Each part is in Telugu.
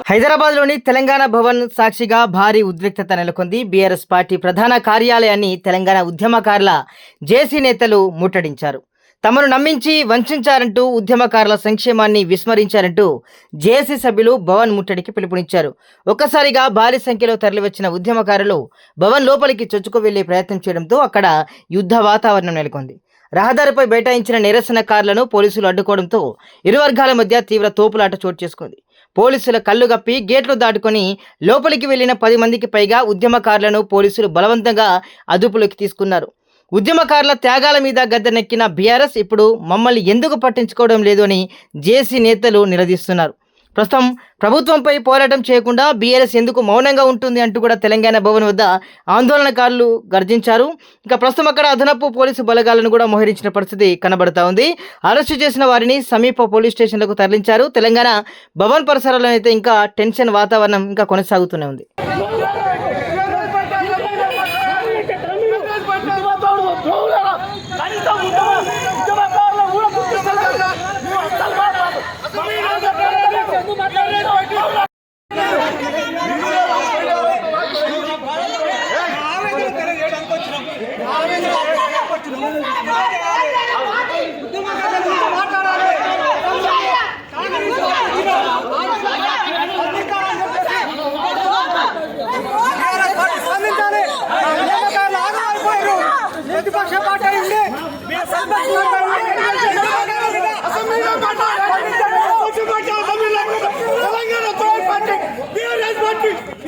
హైదరాబాద్లోని తెలంగాణ భవన్ సాక్షిగా భారీ ఉద్రిక్తత నెలకొంది. బీఆర్ఎస్ పార్టీ ప్రధాన కార్యాలయాన్ని తెలంగాణ ఉద్యమకారుల జేసీ నేతలు ముట్టడించారు. తమను నమ్మించి వంచారంటూ ఉద్యమకారుల సంక్షేమాన్ని విస్మరించారంటూ జేసీ సభ్యులు భవన్ ముట్టడికి పిలుపునిచ్చారు. ఒక్కసారిగా భారీ సంఖ్యలో తరలివచ్చిన ఉద్యమకారులు భవన్ లోపలికి చొచ్చుకు వెళ్లే ప్రయత్నం చేయడంతో అక్కడ యుద్ధ వాతావరణం నెలకొంది. రహదారిపై బైఠాయించిన నిరసనకారులను పోలీసులు అడ్డుకోవడంతో ఇరు వర్గాల మధ్య తీవ్ర తోపులాట చోటు చేసుకుంది. పోలీసుల కళ్ళు గప్పి గేట్లు దాటుకొని లోపలికి వెళ్లిన 10 మందికి పైగా ఉద్యమకారులను పోలీసులు బలవంతంగా అదుపులోకి తీసుకున్నారు. ఉద్యమకారుల త్యాగాల మీద గద్దెనెక్కిన బీఆర్ఎస్ ఇప్పుడు మమ్మల్ని ఎందుకు పట్టించుకోవడం లేదు అని జేసీ నేతలు నిలదీస్తున్నారు. ప్రస్తుతం ప్రభుత్వంపై పోరాటం చేయకుండా బీఆర్ఎస్ ఎందుకు మౌనంగా ఉంటుంది అంటూ కూడా తెలంగాణ భవన్ వద్ద ఆందోళనకారులు గర్జించారు. ఇక ప్రస్తుతం అక్కడ అదనపు పోలీసు బలగాలను కూడా మోహరించిన పరిస్థితి కనబడతా ఉంది. అరెస్టు చేసిన వారిని సమీప పోలీస్ స్టేషన్లకు తరలించారు. తెలంగాణ భవన్ పరిసరాల్లో అయితే ఇంకా టెన్షన్ వాతావరణం ఇంకా కొనసాగుతూనే ఉంది.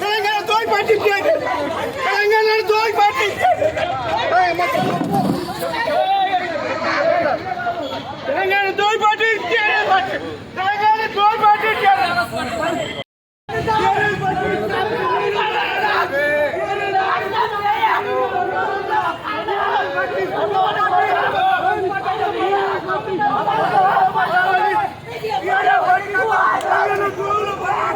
తెలంగాణ